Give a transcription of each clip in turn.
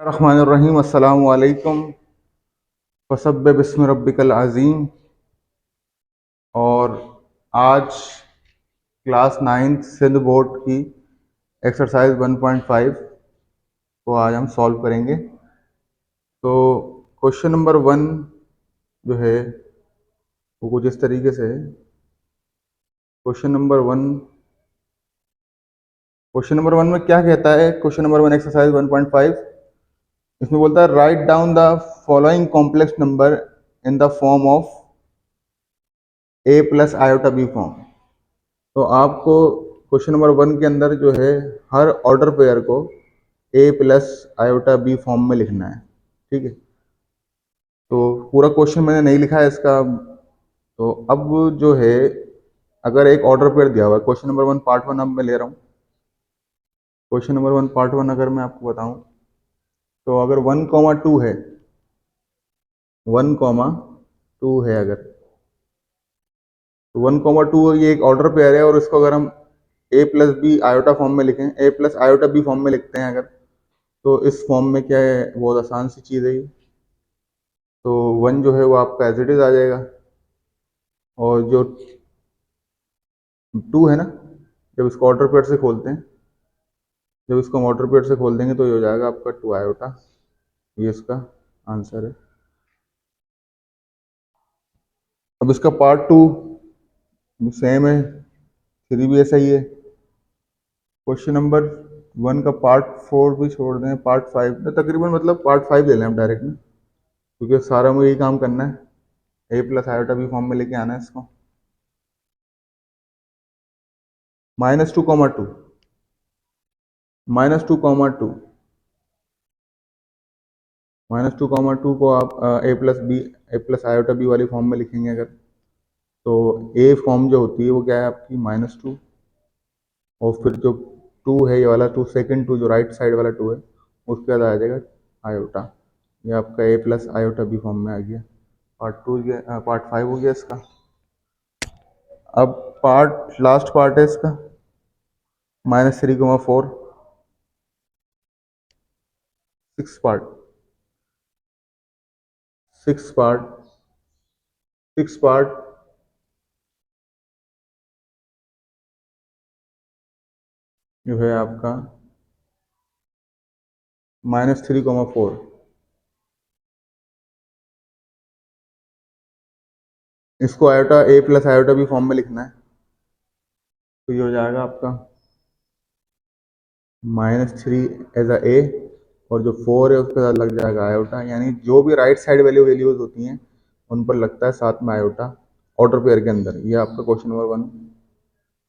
रहमानिर्रहीम अस्सलामु अलैकुम फसब्बिह बिस्मि रब्बिकल अज़ीम। और आज क्लास 9th सिंध बोर्ड की एक्सरसाइज 1.5 को आज हम सॉल्व करेंगे। तो क्वेश्चन नंबर 1 जो है वो कुछ इस तरीके से है। क्वेश्चन नंबर 1 में क्या कहता है? क्वेश्चन नंबर 1 एक्सरसाइज 1.5 इसमें बोलता है write down the following complex number in the form of a plus iota B form. तो आपको क्वेश्चन नंबर 1 के अंदर जो है हर ऑर्डर पेयर को a plus iota B form में लिखना है। ठीक है, तो पूरा क्वेश्चन मैंने नहीं लिखा है इसका। तो अब जो है अगर एक ऑर्डर पेयर दिया हुआ है, क्वेश्चन नंबर 1 पार्ट 1 अब मैं ले रहा हूँ। क्वेश्चन नंबर 1 पार्ट 1 अगर मैं आपको बताऊं तो अगर 1,2 है, 1,2 है अगर, तो 1,2 ये एक ऑर्डर पेयर है और इसको अगर हम a plus B iota form में लिखें, a plus iota B form में लिखते हैं अगर, तो इस फॉर्म में क्या है, बहुत आसान सी चीज़ है ये। तो 1 जो है वो आपका एज इट इज आ जाएगा, और जो 2 है ना, जब इसको ऑर्डर पेयर से खोलते हैं, जब इसको हम ऑर्डर पेयर से खोल देंगे तो ये हो जाएगा आपका 2 आयोटा। ये इसका आंसर है। अब इसका पार्ट 2 सेम है, 3 भी ऐसा ही है। क्वेश्चन नंबर 1 का पार्ट 4 भी छोड़ दें, पार्ट 5 ना, तकरीबन मतलब पार्ट 5 ले लें हम डायरेक्ट में, क्योंकि सारा मुझे यही काम करना है, a plus iota B form में लेके आना है इसको। -2,2 -2,2 -2,2 को आप ए प्लस आयोटा बी वाली फॉर्म में लिखेंगे अगर, तो ए फॉर्म जो होती है वो क्या है आपकी -2, और फिर जो 2 है, ये वाला 2, सेकेंड 2 जो राइट साइड वाला 2 है, उसके बाद आ जाएगा आयोटा। ये आपका ए प्लस आयोटा बी फॉर्म में आ गया। पार्ट 5 हो गया इसका। अब लास्ट पार्ट है इसका, -3,4, 6 पार्ट, 6 पार्ट, 6 पार्ट जो है आपका -3,4। इसको आयोटा ए प्लस आयोटा बी फॉर्म में लिखना है, तो ये हो जाएगा आपका -3 एज अ ए, और जो 4 है उसके साथ लग जाएगा आयोटा, यानी जो भी राइट साइड वैल्यूज होती हैं उन पर लगता है साथ में आयोटा ऑर्डर पेयर के अंदर। ये आपका क्वेश्चन नंबर 1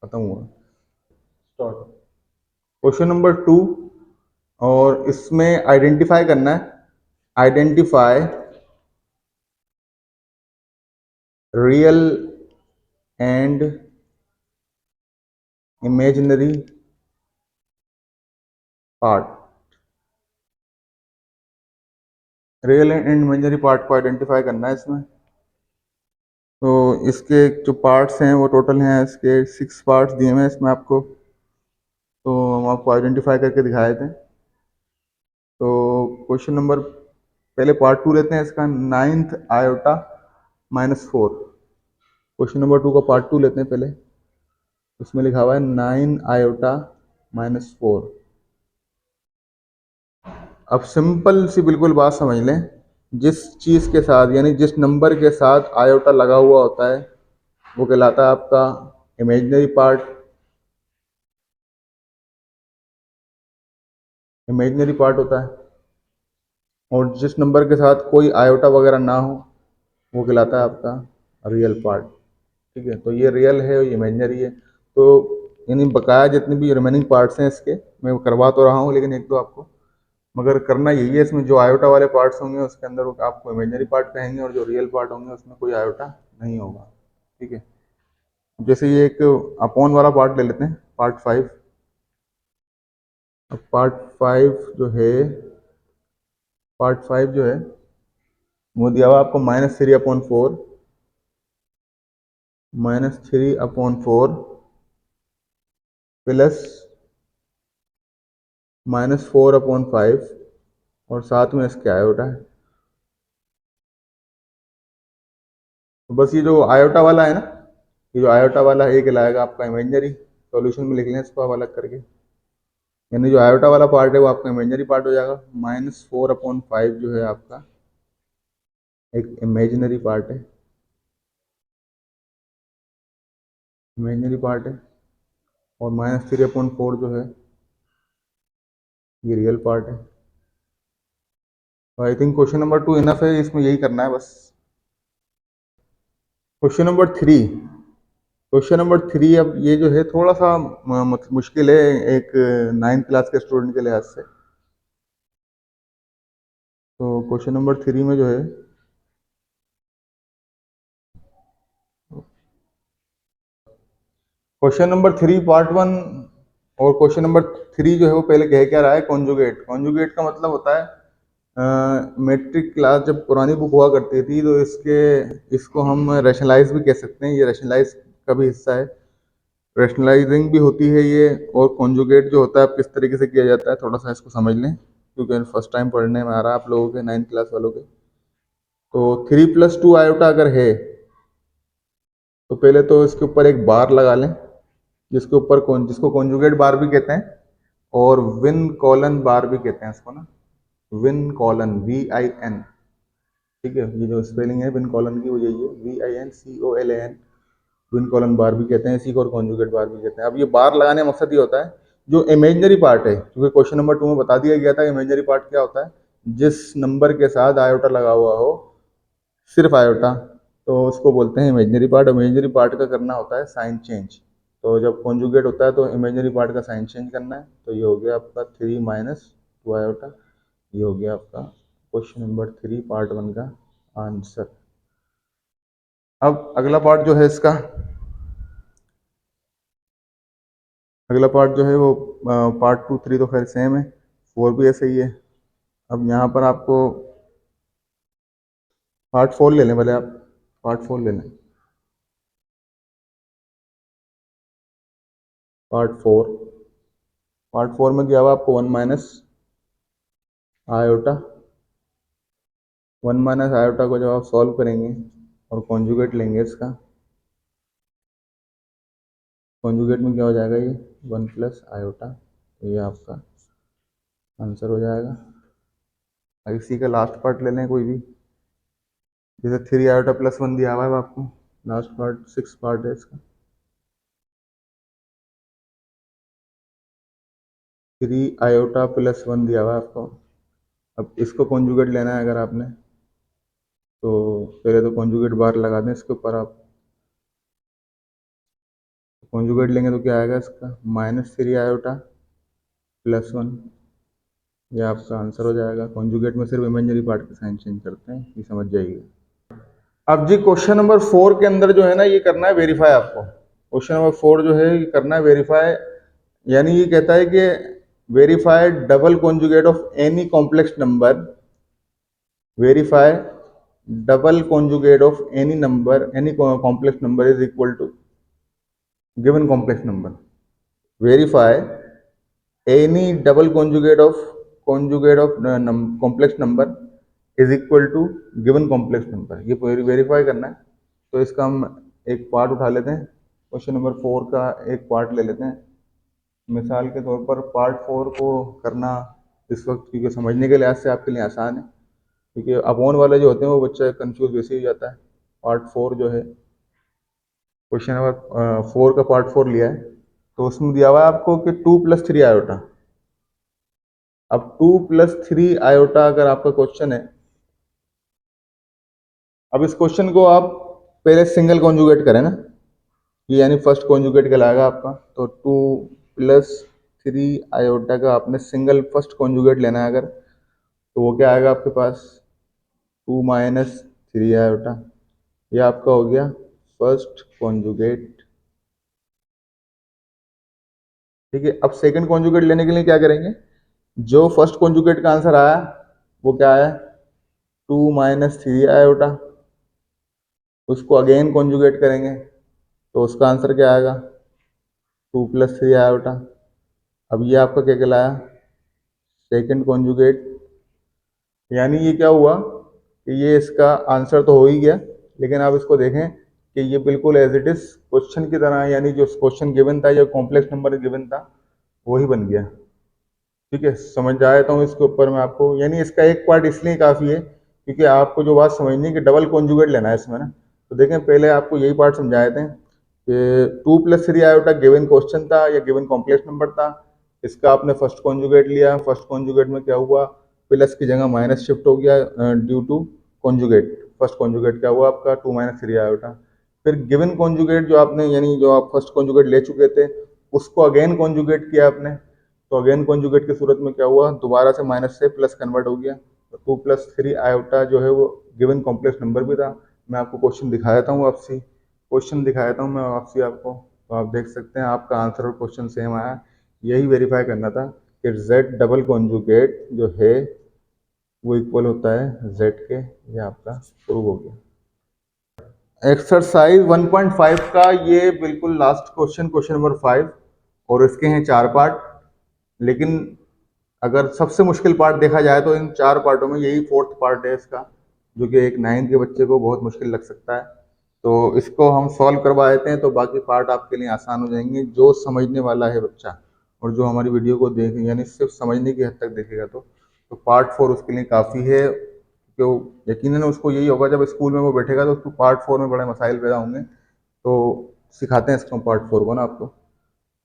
खत्म हुआ। क्वेश्चन नंबर 2, और इसमें आइडेंटिफाई करना है, identify real and imaginary part. Real and imaginary part को आइडेंटिफाई करना है इसमें। तो इसके जो पार्ट्स हैं वो टोटल हैं, इसके 6 पार्ट्स दिए हुए हैं इसमें आपको, तो हम आपको आइडेंटिफाई करके दिखाए थे। तो क्वेश्चन नंबर, पहले पार्ट 2 लेते हैं इसका, 9th आयोटा -4। क्वेश्चन नंबर 2 का पार्ट 2 लेते हैं पहले। उसमें लिखा हुआ है 9 आयोटा -4। अब सिंपल सी बिल्कुल बात समझ लें, जिस चीज़ के साथ यानी जिस नंबर के साथ आयोटा लगा हुआ होता है वो कहलाता है आपका इमेजिनरी पार्ट। इमेजिनरी पार्ट होता है, और जिस नंबर के साथ कोई आयोटा वगैरह ना हो वो कहलाता है आपका रियल पार्ट। ठीक है, तो ये रियल है और ये इमेजिनरी है। तो यानी बकाया जितने भी रिमेनिंग पार्ट्स हैं इसके, मैं करवा तो रहा हूँ लेकिन एक दो आपको, मगर करना यही है, इसमें जो आयोटा वाले पार्ट्स होंगे उसके अंदर वो आपको इमेजिनरी पार्ट कहेंगे, और जो रियल पार्ट होंगे उसमें कोई आयोटा नहीं होगा। ठीक है, जैसे ये एक अपॉन वाला पार्ट ले लेते हैं, पार्ट 5। अब पार्ट 5 जो है वो दिया हुआ आपको -3/4, -3/4 प्लस -4/5 और साथ में इसके आयोटा है। तो बस ये जो आयोटा वाला है ना, ये जो आयोटा वाला है, ये कहलाएगा आपका इमेजिनरी। सॉल्यूशन में लिख लें इसको आप अलग करके, यानी जो आयोटा वाला पार्ट है वो आपका इमेजिनरी पार्ट हो जाएगा। -4/5 जो है आपका एक इमेजिनरी पार्ट है, इमेजिनरी पार्ट है। और -3/4 जो है ये रियल पार्ट है। तो I think question number 2 enough है, इसमें यही करना है बस। क्वेश्चन नंबर 3, क्वेश्चन नंबर 3 अब ये जो है थोड़ा सा मुश्किल है एक 9th क्लास के स्टूडेंट के लिहाज से। तो क्वेश्चन नंबर 3 में जो है क्वेश्चन नंबर 3 पार्ट 1 और क्वेश्चन नंबर 3 जो है वो पहले कह क्या रहा है, कॉन्जुगेट। कॉन्जुगेट का मतलब होता है मेट्रिक क्लास जब पुरानी बुक हुआ करती थी तो इसको हम रैशनलाइज भी कह सकते हैं, ये रैशनलाइज का भी हिस्सा है, रैशनलाइजिंग भी होती है ये। और कॉन्जुगेट जो होता है किस तरीके से किया जाता है थोड़ा सा इसको समझ लें, क्योंकि फर्स्ट टाइम पढ़ने में आ रहा है आप लोगों के 9th क्लास वालों के। तो 3+2 आयोटा अगर है तो पहले तो इसके ऊपर एक बार लगा लें, जिसको कॉन्जुगेट बार भी कहते हैं और विन कॉलन बार भी कहते हैं इसको ना, विन कॉलन VIN। ठीक है, ये जो स्पेलिंग है विन कॉलन की वो यही है, VINCOLAN। विन कॉलन बार भी कहते हैं इसी को, और कॉन्जुगेट बार भी कहते हैं। अब ये बार लगाने का मकसद ये होता है जो इमेजिनरी पार्ट है, क्योंकि क्वेश्चन नंबर 2 में बता दिया गया था इमेजिनरी पार्ट क्या होता है, जिस नंबर के साथ आयोटा लगा हुआ हो, सिर्फ आयोटा, तो उसको बोलते हैं इमेजिनरी पार्ट। इमेजिनरी पार्ट का करना होता है साइन चेंज। तो जब कॉन्जुगेट होता है तो इमेजिनरी पार्ट का साइन चेंज करना है। तो ये हो गया आपका 3 - 2 आयोटा। ये हो गया आपका क्वेश्चन नंबर 3 पार्ट 1 का आंसर। अब अगला पार्ट जो है इसका, अगला पार्ट जो है वो पार्ट 2 3 तो खैर सेम है, 4 भी ऐसे ही है। अब यहाँ पर आपको पार्ट 4 ले लें, भले आप पार्ट 4 ले लें। पार्ट 4, पार्ट 4 में क्या हुआ आपको 1 माइनस आयोटा, 1 माइनस आयोटा को जब आप सॉल्व करेंगे और कॉन्जुगेट लेंगे इसका, कॉन्जुगेट में क्या हो जाएगा ये 1 + आयोटा। तो ये आपका आंसर हो जाएगा। अब इसी का लास्ट पार्ट ले लें कोई भी, जैसे 3 आयोटा +1 दिया हुआ है आपको, लास्ट पार्ट 6 पार्ट है इसका। 3 आयोटा +1 दिया हुआ है आपको। अब इसको कॉन्जुगेट लेना है अगर आपने, तो पहले तो कॉन्जुगेट बार लगा दें इसके ऊपर आप। कॉन्जुगेट लेंगे तो क्या आएगा इसका -3 आयोटा +1। ये आपका आंसर हो जाएगा। कॉन्जुगेट में सिर्फ इमेजिनरी पार्ट के साइन चेंज करते हैं, ये समझ जाइए। अब जी क्वेश्चन नंबर 4 के अंदर जो है ना ये करना है वेरीफाई आपको। क्वेश्चन नंबर 4 जो है ये करना है वेरीफाई, यानी ये कहता है कि verify double conjugate of any complex number, verify double conjugate of any number, any complex number is equal to given complex number. Verify any double conjugate of complex number is equal to given complex number, ये verify करना है। तो इसका हम एक part उठा लेते हैं, क्वेश्चन नंबर 4 का एक पार्ट ले लेते हैं। मिसाल के तौर पर पार्ट 4 को करना इस वक्त क्योंकि समझने के लिहाज से आपके लिए आसान है, क्योंकि अपॉन वाले जो होते हैं वो बच्चा कंफ्यूज वैसे ही हो जाता है। पार्ट 4 जो है क्वेश्चन नंबर 4 का पार्ट 4 लिया है, तो उसमें दिया हुआ है आपको कि 2 + 3 आयोटा। अब 2 + 3 आयोटा अगर आपका क्वेश्चन है, अब इस क्वेश्चन को आप पहले सिंगल कॉन्जुगेट करें ना, ये यानी फर्स्ट कॉन्जुगेट कहलाएगा आपका। तो 2 + 3 आयोटा का आपने सिंगल फर्स्ट कॉन्जुगेट लेना है अगर, तो वो क्या आएगा आपके पास 2 - 3 आयोटा। ये आपका हो गया फर्स्ट कॉन्जुगेट। ठीक है, अब सेकंड कॉन्जुगेट लेने के लिए क्या करेंगे, जो फर्स्ट कॉन्जुगेट का आंसर आया वो क्या आया 2 - 3 आयोटा, उसको अगेन कॉन्जुगेट करेंगे तो उसका आंसर क्या आएगा 2 + 3 आयोटा। अब ये आपका क्या कहलाया सेकंड कॉन्जुगेट। यानी ये क्या हुआ कि ये इसका आंसर तो हो ही गया, लेकिन आप इसको देखें कि ये बिल्कुल एज इट इज क्वेश्चन की तरह, यानी जो क्वेश्चन गिवन था या कॉम्प्लेक्स नंबर गिवन था वही बन गया। ठीक है, समझ जाता हूँ इसके ऊपर मैं आपको, यानी इसका एक पार्ट इसलिए काफ़ी है क्योंकि आपको जो बात समझनी है कि डबल कॉन्जुगेट लेना है इसमें ना। तो देखें, पहले आपको यही पार्ट समझाए थे कि 2 + 3 आयोटा गिवन क्वेश्चन था या गिवन कॉम्प्लेक्स नंबर था, इसका आपने फर्स्ट कॉन्जुगेट लिया, फर्स्ट कॉन्जुगेट में क्या हुआ, प्लस की जगह माइनस शिफ्ट हो गया due to conjugate. First conjugate क्या हुआ आपका 2 - 3 आयोटा। फिर गिवन कॉन्जुगेट जो आपने, यानी जो आप फर्स्ट कॉन्जुगेट ले चुके थे उसको अगेन कॉन्जुगेट किया आपने, तो अगेन कॉन्जुगेट की सूरत में क्या हुआ, दोबारा से माइनस से प्लस कन्वर्ट हो गया। तो 2 + 3 आयोटा जो है वो गिवन कॉम्प्लेक्स नंबर भी था। मैं आपको क्वेश्चन दिखाया था वापसी, क्वेश्चन दिखाया था मैं वापसी आपको, तो आप देख सकते हैं आपका आंसर और क्वेश्चन सेम आया। यही वेरीफाई करना था कि जेड डबल कॉन्जुगेट जो है वो इक्वल होता है जेड के। ये आपका प्रूव हो गया। एक्सरसाइज 1.5 का ये बिल्कुल लास्ट क्वेश्चन, क्वेश्चन नंबर 5, और इसके हैं 4 पार्ट। लेकिन अगर सबसे मुश्किल पार्ट देखा जाए तो इन 4 पार्टों में यही फोर्थ पार्ट है इसका, जो कि एक 9th के बच्चे को बहुत मुश्किल लग सकता है। तो इसको हम सॉल्व करवा देते हैं तो बाकी पार्ट आपके लिए आसान हो जाएंगे, जो समझने वाला है बच्चा और जो हमारी वीडियो को देख, यानी सिर्फ समझने की हद तक देखेगा तो पार्ट 4 उसके लिए काफ़ी है। क्यों, यकीनन उसको यही होगा जब स्कूल में वो बैठेगा तो उसको पार्ट 4 में बड़े मसाइल पैदा होंगे। तो सिखाते हैं इसको पार्ट 4 को ना आपको।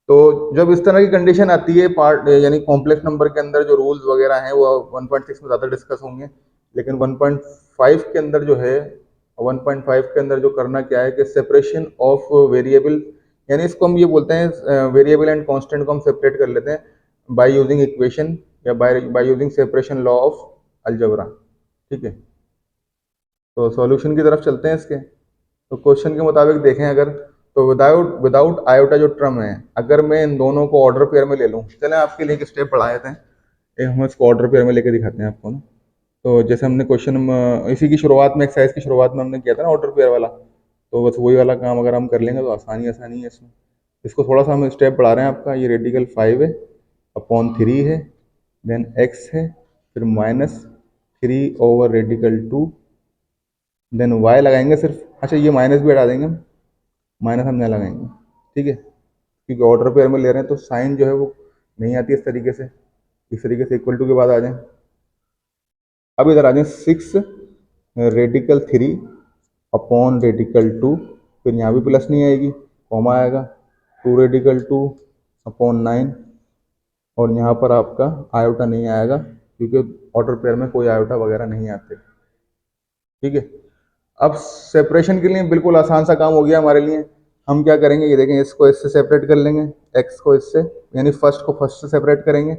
तो जब इस तरह की कंडीशन आती है पार्ट, यानी कॉम्प्लेक्स नंबर के अंदर जो रूल्स वगैरह हैं वो 1.6 में ज़्यादा डिस्कस होंगे, लेकिन 1.5 के अंदर जो है, 1.5 के अंदर जो करना क्या है कि सेपरेशन ऑफ वेरिएबल, यानी इसको हम ये बोलते हैं वेरिएबल एंड कांस्टेंट को हम सेपरेट कर लेते हैं बाय यूजिंग इक्वेशन या by using separation law of algebra. ठीक है, तो सॉल्यूशन की तरफ चलते हैं इसके। तो क्वेश्चन के मुताबिक देखें अगर, तो विदाउट विदाउट आयोटा जो टर्म है, अगर मैं इन दोनों को ऑर्डर पेयर में ले लूँ, चलें आपके लिए एक स्टेप बढ़ाए थे, एक हम इसको ऑर्डर पेयर में लेके दिखाते हैं आपको ना। तो जैसे हमने क्वेश्चन इसी की शुरुआत में, एक्सरसाइज की शुरुआत में हमने किया था ना ऑर्डर पेयर वाला, तो बस वही वाला काम अगर हम कर लेंगे तो आसानी आसानी है इसमें। इसको थोड़ा सा हम स्टेप बढ़ा रहे हैं आपका, ये रेडिकल 5 है अपॉन 3 है, देन एक्स है, फिर -3/रेडिकल 2, देन वाई लगाएंगे सिर्फ। अच्छा, ये माइनस भी हटा देंगे, माइनस हम नहीं लगाएंगे। ठीक है, क्योंकि ऑर्डर पेयर में ले रहे हैं तो साइन जो है वो नहीं आती इस तरीके से, इस तरीके से इक्वल टू के बाद आ जाए। अब इधर आ जाए 6/3/रेडिकल 2, फिर यहाँ भी प्लस नहीं आएगी, कॉमा आएगा, 2/2/9, और यहाँ पर आपका आयोटा नहीं आएगा क्योंकि ऑर्डर पेयर में कोई आयोटा वगैरह नहीं आते। ठीक है, अब सेपरेशन के लिए बिल्कुल आसान सा काम हो गया हमारे लिए। हम क्या करेंगे, ये देखें, इसको इससे सेपरेट कर लेंगे, एक्स को इससे, यानी फर्स्ट को फर्स्ट से सेपरेट करेंगे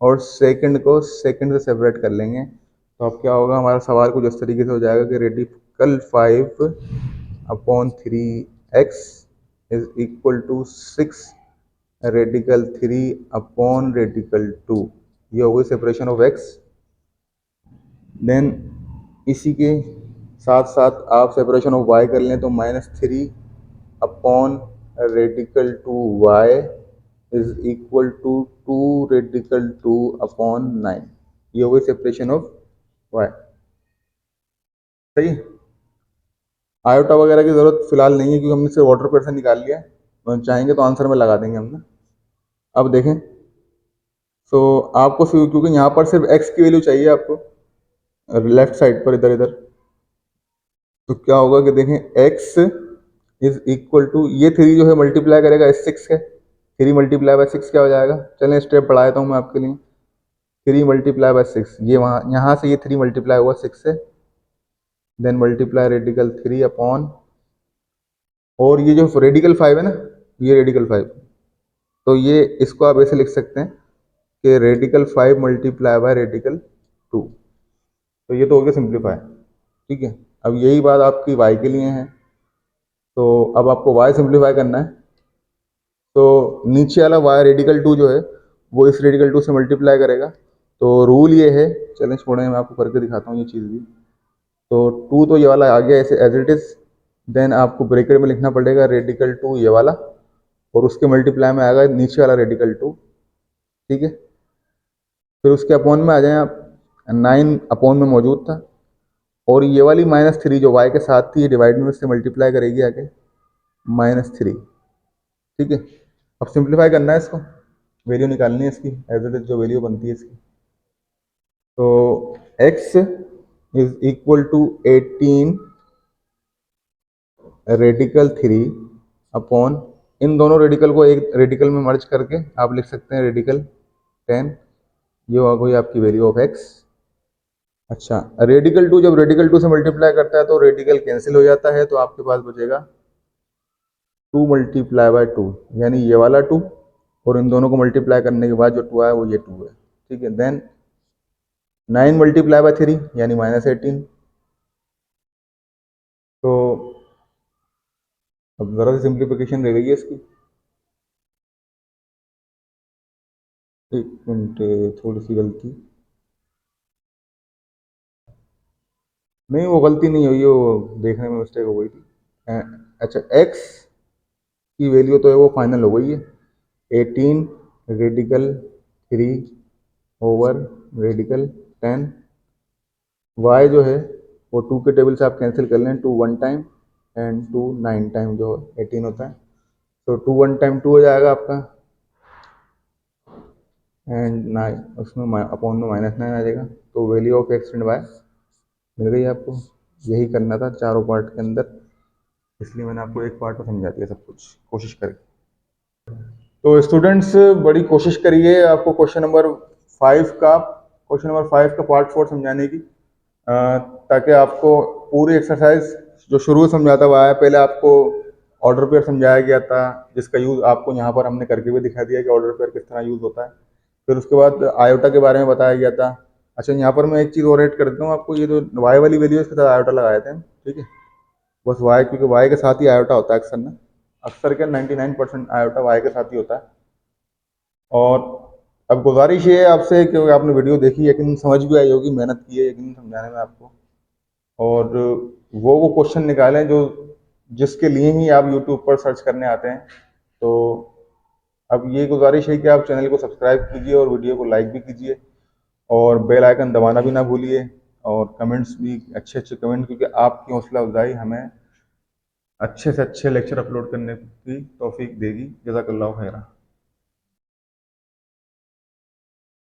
और सेकंड को सेकंड से सेपरेट कर लेंगे। तो अब क्या होगा, हमारा सवाल कुछ इस तरीके से हो जाएगा कि radical 5/3x is equal to 6/3/रेडिकल 2। ये हो गई सेपरेशन ऑफ एक्स। देन इसी के साथ साथ आप सेपरेशन ऑफ y कर लें तो -3/रेडिकल 2y इज इक्वल टू 2/2/9। ये हो गई सेपरेशन ऑफ y। सही, आयोटा वगैरह की जरूरत फिलहाल नहीं है क्योंकि हमने सिर्फ वाटर पेयर से निकाल लिया है, तो चाहेंगे तो आंसर में लगा देंगे हमने। अब देखें, तो आपको क्योंकि यहाँ पर सिर्फ x की वैल्यू चाहिए आपको लेफ्ट साइड पर, इधर इधर, तो क्या होगा कि देखें x इज इक्वल टू, ये 3 जो है मल्टीप्लाई करेगा इस 6 के, 3 × 6 क्या हो जाएगा, चलें स्टेप बढ़ा देता हूँ मैं आपके लिए। 3 × 6, ये वहाँ यहाँ से ये 3 मल्टीप्लाई हुआ 6 से, देन मल्टीप्लाई रेडिकल 3 अपॉन, और ये जो रेडिकल 5 है ना, ये रेडिकल 5, तो ये इसको आप ऐसे लिख सकते हैं कि रेडिकल 5 मल्टीप्लाई बाय रेडिकल 2। तो ये तो हो गया सिंप्लीफाई। ठीक है, अब यही बात आपकी y के लिए है, तो अब आपको y सिंप्लीफाई करना है। तो नीचे वाला y रेडिकल 2 जो है वो इस रेडिकल 2 से मल्टीप्लाई करेगा। तो रूल ये है, चलें छोड़ें, मैं आपको करके दिखाता हूँ ये चीज़ भी। तो 2 तो ये वाला आ गया ऐसे एज इट इज़, देन आपको ब्रैकेट में लिखना पड़ेगा रेडिकल 2 ये वाला, और उसके मल्टीप्लाई में आएगा नीचे वाला रेडिकल 2। ठीक है, फिर उसके अपॉन में आ जाएं आप, 9 अपॉन में मौजूद था, और ये वाली -3 जो y के साथ थी, ये डिवाइड में इससे मल्टीप्लाई करेगी आगे -3। ठीक है, अब सिंप्लीफाई करना है इसको, वैल्यू निकालनी है इसकी, एज इट इज जो वैल्यू बनती है इसकी। तो x is equal to 18 radical 3 upon, इन दोनों रेडिकल को एक रेडिकल में मर्ज करके आप लिख सकते हैं रेडिकल 10। ये हो गई आपकी वैल्यू ऑफ x। अच्छा, रेडिकल 2 जब रेडिकल 2 से मल्टीप्लाई करता है तो रेडिकल कैंसिल हो जाता है, तो आपके पास बचेगा 2 मल्टीप्लाई बाय 2, यानी ये वाला 2, और इन दोनों को मल्टीप्लाई करने के बाद जो 2 आया वो ये 2 है। ठीक है, देन 9 मल्टीप्लाई बाय 3 यानी -18। तो अब ज़रा सी सिंप्लीफिकेशन रह गई है इसकी। एक मिनट, थोड़ी सी गलती, नहीं वो गलती नहीं हुई, वो देखने में मिस्टेक हो गई थी। अच्छा, x की वैल्यू तो है वो फाइनल हो गई है 18 रेडिकल 3 ओवर रेडिकल 10। y जो है वो 2 के टेबल से आप कैंसिल कर लें, 2 1 टाइम एंड 2 9 टाइम जो 18 होता है, तो 2 1 टाइम 2 हो जाएगा आपका, एंड 9 उसमें अपॉन में -9 आ जाएगा। तो value of x and y मिल गई आपको। यही करना था चारों पार्ट के अंदर, इसलिए मैंने आपको एक पार्ट में समझा दिया सब कुछ, कोशिश करें। तो स्टूडेंट्स बड़ी कोशिश करिए आपको क्वेश्चन नंबर 5 का पार्ट 4 समझाने की, ताकि आपको पूरी एक्सरसाइज जो शुरू से समझाता हुआ है, पहले आपको ऑर्डर पेयर समझाया गया था, जिसका यूज़ आपको यहाँ पर हमने करके भी दिखा दिया कि ऑर्डर पेयर किस तरह यूज़ होता है। फिर उसके बाद आयोटा के बारे में बताया गया था। अच्छा, यहाँ पर मैं एक चीज़ और ऐड कर देता हूँ आपको, ये जो वाई वाली वैल्यू है इसके साथ आयोटा लगाए थे हम। ठीक है, बस वाई, क्योंकि वाई के साथ ही आयोटा होता है अक्सर ना, अक्सर क्या 99% आयोटा वाई के साथ ही होता है। और अब गुजारिश ये है आपसे, क्योंकि आपने वीडियो देखी, यकीन समझ भी आई होगी, मेहनत की है यकीन समझाने में आपको, और वो क्वेश्चन निकालें जो जिसके लिए ही आप यूट्यूब पर सर्च करने आते हैं। तो अब ये गुजारिश है कि आप चैनल को सब्सक्राइब कीजिए और वीडियो को लाइक भी कीजिए, और बेल आइकन दबाना भी ना भूलिए, और कमेंट्स भी अच्छे अच्छे कमेंट, क्योंकि आपकी हौसला अफजाई हमें अच्छे से अच्छे लेक्चर अपलोड करने की तौफीक देगी। जज़ाकल्लाहु खैरा।